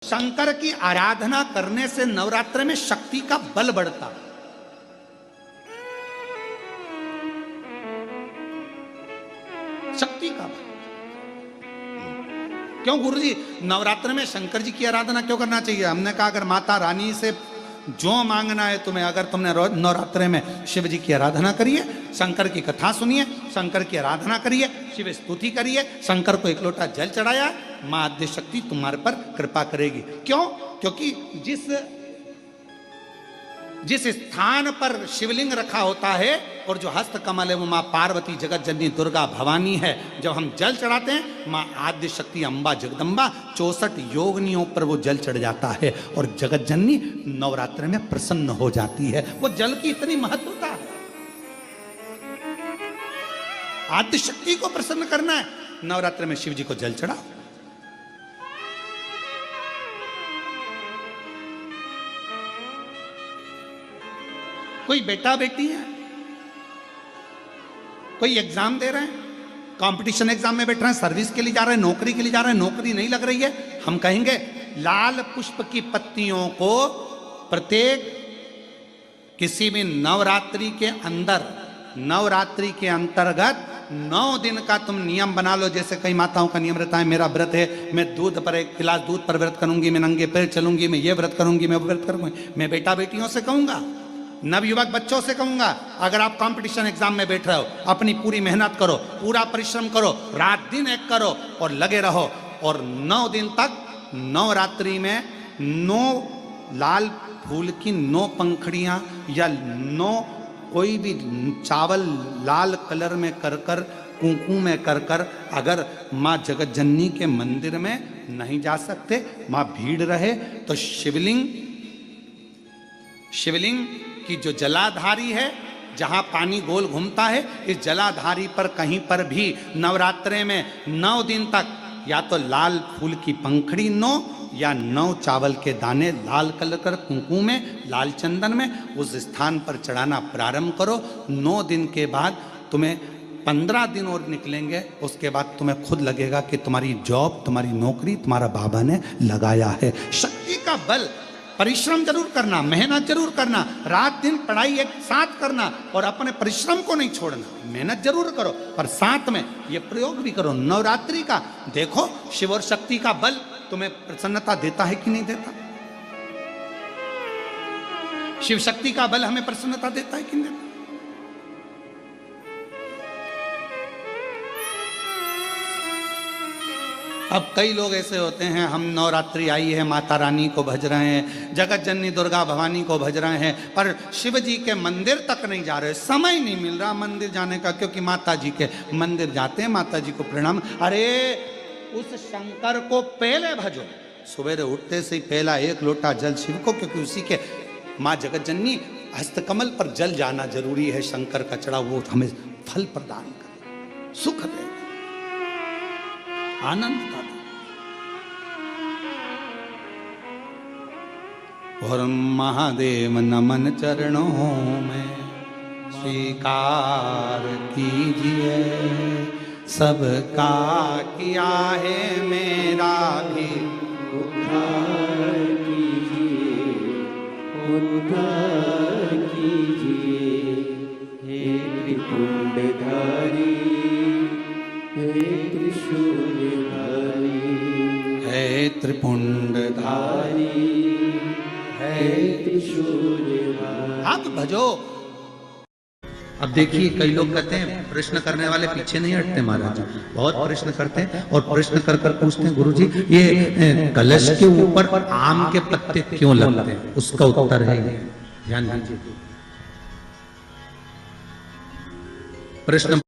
शंकर की आराधना करने से नवरात्र में शक्ति का बल बढ़ता। शक्ति का बल क्यों गुरुजी नवरात्र में शंकर जी की आराधना क्यों करना चाहिए? हमने कहा अगर माता रानी से जो मांगना है तुम्हें, अगर तुमने नवरात्र में शिव जी की आराधना करिए, शंकर की कथा सुनिए, शंकर की आराधना करिए, शिव स्तुति करिए, शंकर को एक लोटा जल चढ़ाया, मां आद्य शक्ति तुम्हारे पर कृपा करेगी। क्यों? क्योंकि जिस स्थान पर शिवलिंग रखा होता है और जो हस्त कमल है वो मां पार्वती जगत जननी दुर्गा भवानी है। जब हम जल चढ़ाते हैं मां आद्य शक्ति अम्बा जगदम्बा 64 योगिनियों पर वो जल चढ़ जाता है और जगत जननी नवरात्र में प्रसन्न हो जाती है। वो जल की इतनी महत्वता है। आद्य शक्ति को प्रसन्न करना है, नवरात्र में शिव जी को जल चढ़ाओ। कोई बेटा बेटी है, कोई एग्जाम दे रहे हैं, कंपटीशन एग्जाम में बैठ रहे हैं, सर्विस के लिए जा रहे हैं, नौकरी के लिए जा रहे हैं, नौकरी नहीं लग रही है, हम कहेंगे लाल पुष्प की पत्तियों को प्रत्येक किसी भी नवरात्रि के अंतर्गत 9 दिन का तुम नियम बना लो। जैसे कई माताओं का नियम रहता है, मेरा व्रत है, मैं दूध पर 1 गिलास दूध पर व्रत करूंगी, मैं नंगे पैर चलूंगी, मैं ये व्रत करूंगी, मैं वो व्रत करूंगी। मैं बेटा बेटियों से कहूंगा, नवयुवक बच्चों से कहूंगा, अगर आप कंपटीशन एग्जाम में बैठ रहे हो, अपनी पूरी मेहनत करो, पूरा परिश्रम करो, रात दिन एक करो और लगे रहो। और 9 दिन तक नवरात्रि में 9 लाल फूल की 9 पंखड़ियां या 9 कोई भी चावल लाल कलर में कर कुंकू में कर अगर माँ जगत जननी के मंदिर में नहीं जा सकते, माँ भीड़ रहे तो शिवलिंग की जो जलाधारी है, जहां पानी गोल घूमता है, इस जलाधारी पर कहीं पर भी नवरात्रे में 9 दिन तक या तो लाल फूल की पंखड़ी 9 या 9 चावल के दाने लाल कलर कर कुंकू में, लाल चंदन में उस स्थान पर चढ़ाना प्रारंभ करो। 9 दिन के बाद तुम्हें 15 दिन और निकलेंगे, उसके बाद तुम्हें खुद लगेगा कि तुम्हारी जॉब, तुम्हारी नौकरी तुम्हारा बाबा ने लगाया है। शक्ति का बल, परिश्रम जरूर करना, मेहनत जरूर करना, रात दिन पढ़ाई एक साथ करना और अपने परिश्रम को नहीं छोड़ना। मेहनत जरूर करो पर साथ में ये प्रयोग भी करो नवरात्रि का। देखो शिव और शक्ति का बल तुम्हें प्रसन्नता देता है कि नहीं देता? शिव शक्ति का बल हमें प्रसन्नता देता है कि नहीं देता? अब कई लोग ऐसे होते हैं, हम नवरात्रि आई है, माता रानी को भज रहे हैं, जगत जननी दुर्गा भवानी को भज रहे हैं, पर शिव जी के मंदिर तक नहीं जा रहे, समय नहीं मिल रहा मंदिर जाने का, क्योंकि माता जी के मंदिर जाते हैं, माता जी को प्रणाम। अरे उस शंकर को पहले भजो, सवेरे उठते से ही पहला 1 लोटा जल शिव को, क्योंकि उसी के माँ जगत जननी हस्तकमल पर जल जाना जरूरी है। शंकर का चढ़ा वो हमें फल प्रदान करे, सुख दे, आनंद का। और महादेव नमन चरणों में स्वीकार कीजिए, सबका किया है मेरा भी उद्धार कीजिए, उद्धार कीजिए। हे त्रिपुंडधारी, हे त्रिशूलधारी, हे त्रिपुंडधारी, हे त्रिशूलधारी। आप भजो। अब देखिए कई लोग कहते हैं प्रश्न करने वाले पीछे नहीं हटते महाराज, बहुत प्रश्न करते हैं और प्रश्न कर पूछते हैं गुरुजी ये कलश के ऊपर आम के पत्ते क्यों लगते हैं? उसका उत्तर है, ध्यान दीजिए। प्रश्न